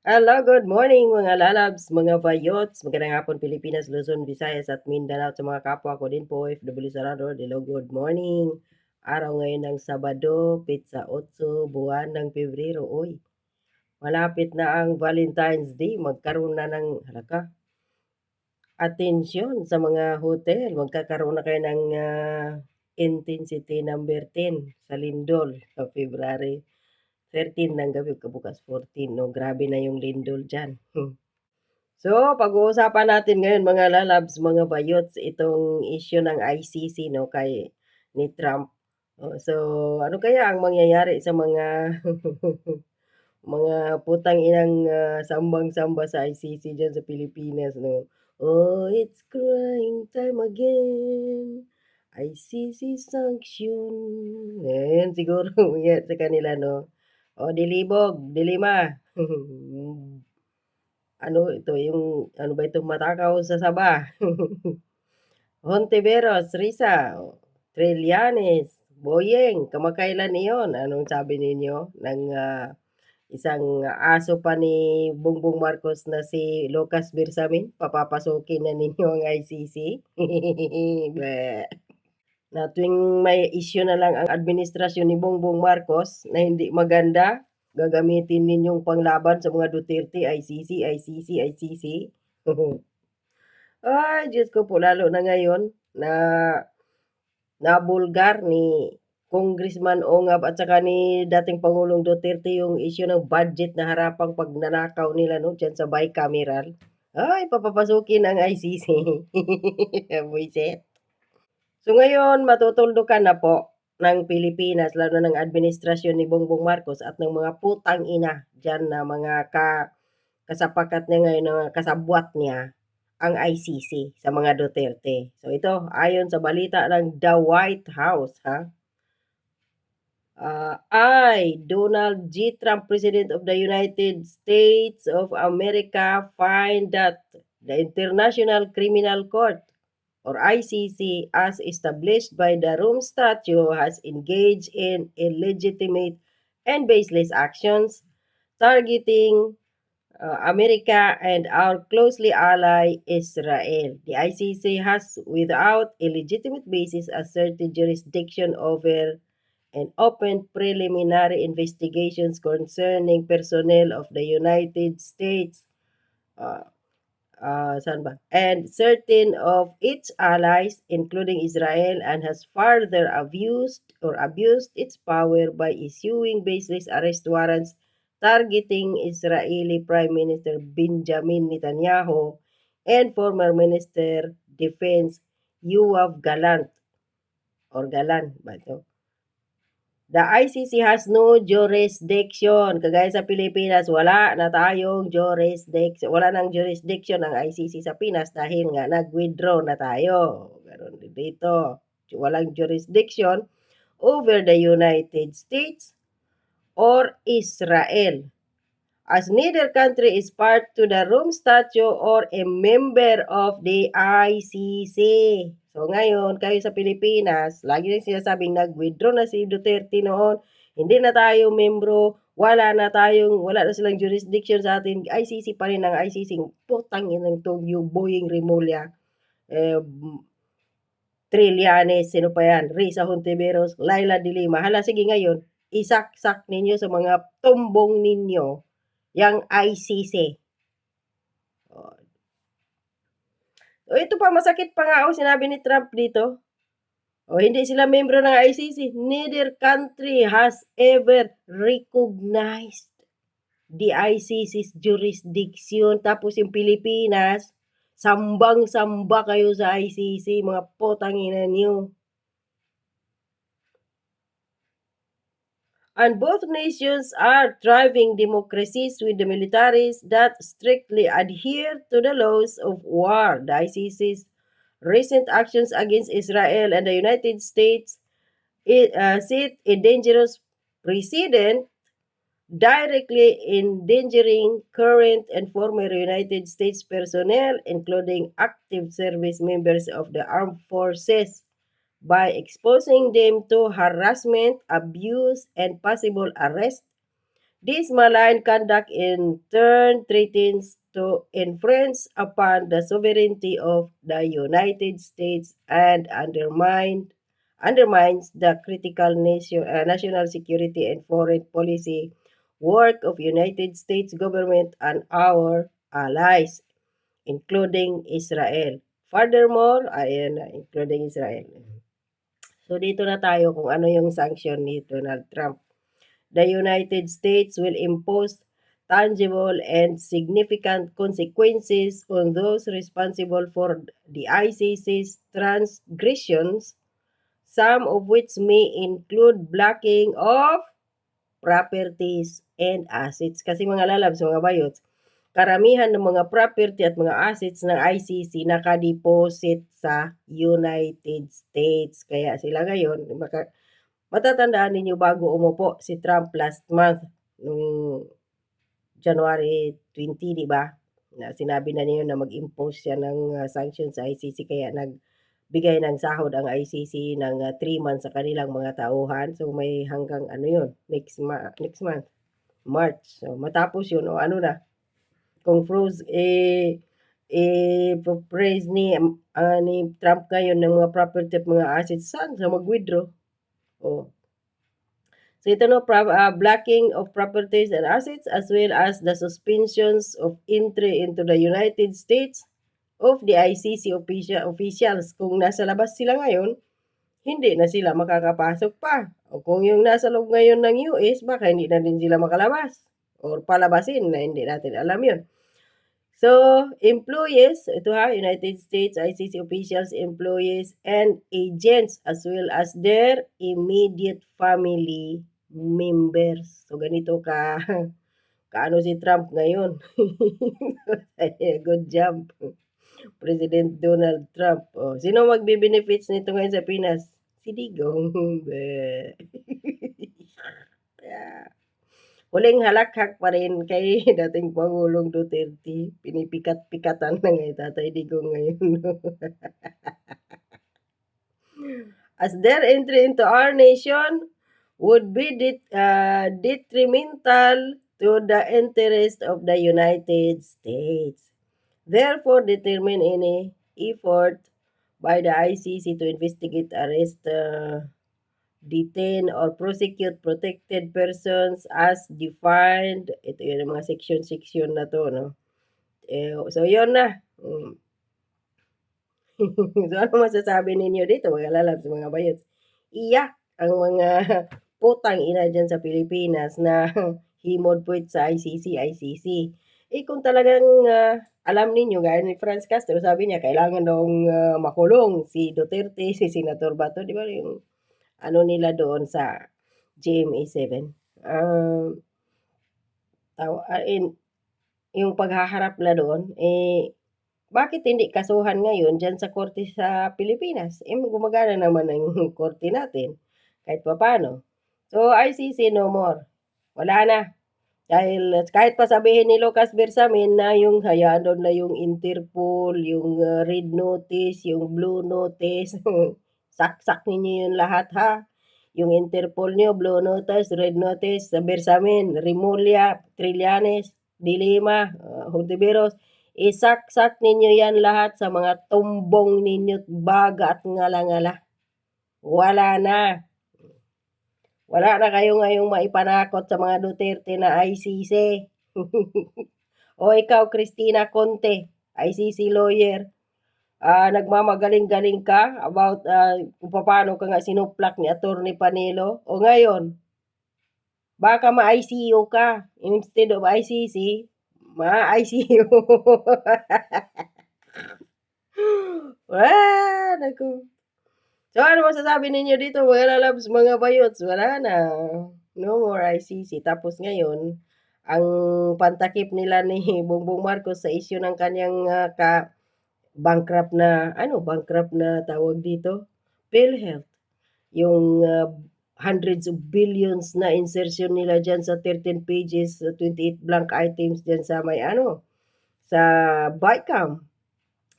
Hello, good morning mga lalabs, mga bayots, magandang hapon Pilipinas, Luzon, Visayas at Mindanao sa mga kapwa ko din po, OFW Sarado. Hello, good morning. Araw ngayon ng Sabado, Pizza 8, buwan ng Pebrero. Uy, malapit na ang Valentine's Day. Magkaroon na ng atensyon sa mga hotel. Magkakaroon na kayo ng intensity number 10 sa Lindol sa February 13 ng gabi, kabukas 14. No, grabe na yung Lindol dyan. So, pag-uusapan natin ngayon mga lalabs, mga bayots, itong issue ng ICC 'no, ni Trump. Oh, so ano kaya ang mangyayari sa mga mga putang-inang, sambang-samba sa ICC diyan sa Pilipinas 'no? "Oh, it's crying time again, ICC sanction." Ayan siguro mangyayari sa kanila 'no? "Oh, dilibog, dilima." Ano ito, yung ano ba itong matakaw sa saba? Hontiveros, Risa, Trillanes, Boyeng, kamakailan iyon? Anong sabi ninyo ng, isang aso pa ni Bongbong Marcos na si Lucas Bersamin, papapasukin na ninyo ang ICC? Bleh. Na tuwing may issue na lang ang administrasyon ni Bongbong Marcos na hindi maganda, gagamitin ninyong panglaban sa mga Duterte, ICC, ICC, ICC. Ay, Diyos ko po, lalo na ngayon na nabulgar ni Congressman Ongab at saka ni dating Pangulong Duterte yung issue ng budget na harapang pagnanakaw nila 'no, diyan sa bicameral. Ay, papapasukin ang ICC. Buwisit. So ngayon matutuldukan na po ng Pilipinas lalo na ng administrasyon ni Bongbong Marcos at ng mga putang-ina diyan na mga kasapakat niya ngayon na kasabwat niya ang ICC sa mga Duterte. So ito, ayon sa balita ng The White House, ha? I, Donald J. Trump, President of the United States of America, find that the International Criminal Court or ICC, as established by the Rome Statute, has engaged in illegitimate and baseless actions targeting America and our closely ally Israel. The ICC has, without a legitimate basis, asserted jurisdiction over and opened preliminary investigations concerning personnel of the United States. Uh, saan ba? And certain of its allies, including Israel, and has further abused its power by issuing baseless arrest warrants targeting Israeli Prime Minister Benjamin Netanyahu and former Minister Defense Yoav Gallant or Galan ba ito? The ICC has no jurisdiction. Kagaya sa Pilipinas, wala na tayong jurisdiction. Wala nang jurisdiction ang ICC sa Pinas dahil nga nag-withdraw na tayo. Ganon din dito. Walang jurisdiction over the United States or Israel, as neither country is part to the Rome Statute or a member of the ICC. So ngayon, kayo sa Pilipinas, lagi rin sinasabing nag-withdraw na si Duterte noon, hindi na tayo membro, wala na silang jurisdiction sa atin, ICC pa rin ang ICC. Putang inang tong yung Boying Remulla, eh, Trillanes, sino pa yan, Risa Hontiveros, Laila de Lima. Hala, sige ngayon, isaksak ninyo sa mga tumbong ninyo yang ICC. Oh. O ito pa, masakit pa nga sinabi ni Trump dito. O hindi sila membro ng ICC. Neither country has ever recognized the ICC's jurisdiction. Tapos yung Pilipinas, sambang-samba kayo sa ICC, mga potangina niyo. And both nations are thriving democracies with the militaries that strictly adhere to the laws of war. The ICC's recent actions against Israel and the United States set a dangerous precedent, directly endangering current and former United States personnel, including active service members of the armed forces, by exposing them to harassment, abuse, and possible arrest, This malign conduct in turn threatens to infringe upon the sovereignty of the United States and undermines the critical national security and foreign policy work of United States government and our allies, including Israel. Furthermore, ayan na, including Israel. So dito na tayo kung ano yung sanction ni Donald Trump. The United States will impose tangible and significant consequences on those responsible for the ICC's transgressions, some of which may include blocking of properties and assets. Kasi mga lalabs, mga bayots, karamihan ng mga property at mga assets ng ICC nakadeposit sa United States. Kaya sila ngayon, matatandaan ninyo bago umupo si Trump last month, nung January 20, di ba? Na sinabi na niya na mag-impose siya ng sanctions sa ICC kaya nagbigay ng sahod ang ICC ng 3 months sa kanilang mga tauhan. So may hanggang ano yun, next month, March. So matapos yun o ano na, kung froze praise ni Trump ngayon ng mga property at mga assets, saan sa mag-withdraw? Oh. So ito no, blocking of properties and assets as well as the suspensions of entry into the United States of the ICC officials. Kung nasa labas sila ngayon, hindi na sila makakapasok pa. O kung yung nasa loob ngayon ng US, baka hindi na din sila makalabas. Or palabasin na hindi natin alam yun. So, employees, ito ha, United States ICC officials, employees, and agents as well as their immediate family members. So, ganito kaano si Trump ngayon. Good job, President Donald Trump. Oh, sino magbe-benefits nito ngayon sa Pinas? Si Digong. Yeah. Huling halakhak pa rin kay dating Pangulong Duterte. Pinipikat-pikatan na nga Tatay Digong ngayon. As their entry into our nation would be detrimental to the interest of the United States. Therefore, determine any effort by the ICC to investigate, arrest, detain or prosecute protected persons as defined. Ito yun ang mga section na to, no? So, yun na. So, ano masasabi ninyo dito, mga lalabs, mga bayot? Iyak ang mga putang ina dyan sa Pilipinas na himod puwit sa ICC. Kung talagang alam ninyo, gaya ni Franz Castro, sabi niya, kailangan daw makulong si Duterte, si Senator Bato, di ba yung ano nila doon sa GMA7. Yung paghaharap na doon, bakit hindi kasuhan ngayon dyan sa korte sa Pilipinas? Gumagana naman ang korte natin kahit papaano. So, ICC no more. Wala na. Dahil kahit pa sabihin ni Lucas Bersamin na yung hayaan doon na yung Interpol, yung red notice, yung blue notice, saksak ninyo yun lahat ha. Yung Interpol nyo, blue notice, red notice, sa Bersamin, Rimulya, Trillanes, Dilima, Hontiveros, isaksak ninyo yan lahat sa mga tumbong ninyo't baga at ngala-ngala. Wala na. Wala na kayo ngayong maipanakot sa mga Duterte na ICC. O ikaw, Cristina Conte, ICC lawyer, nagmamagaling-galing ka about kung paano ka nga sinuplak ni Atty. Panelo. O ngayon, baka ma-ICU ka. Instead of ICC, ma-ICU. Naku. So, ano masasabi ninyo dito, mga lalabs, mga bayots? Wala na. No more ICC. Tapos ngayon, ang pantakip nila ni Bongbong Marcos sa issue ng kanyang bankrupt na tawag dito? PhilHealth. Yung hundreds of billions na insertion nila dyan sa 13 pages, 28 blank items dyan sa sa BICAM.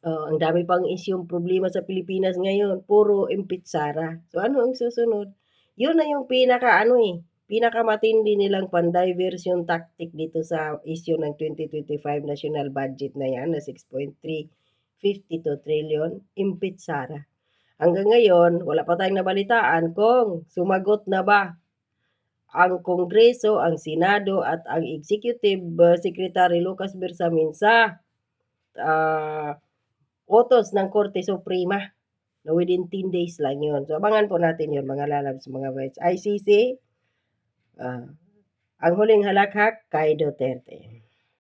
Ang dami pang isyung problema sa Pilipinas ngayon, puro impeach Sara. So ano ang susunod? Yun na yung pinakamatindi nilang pan-diversion tactic dito sa issue ng 2025 national budget na yan na 6.352 trillion, impeach Sara. Hanggang ngayon, wala pa tayong nabalitaan kung sumagot na ba ang Kongreso, ang Senado at ang Executive Secretary Lucas Bersamin sa utos ng Korte Suprema na within 10 days lang yun. So, abangan po natin yun, mga lalabs, mga boys. ICC, ang huling halakhak kay Duterte.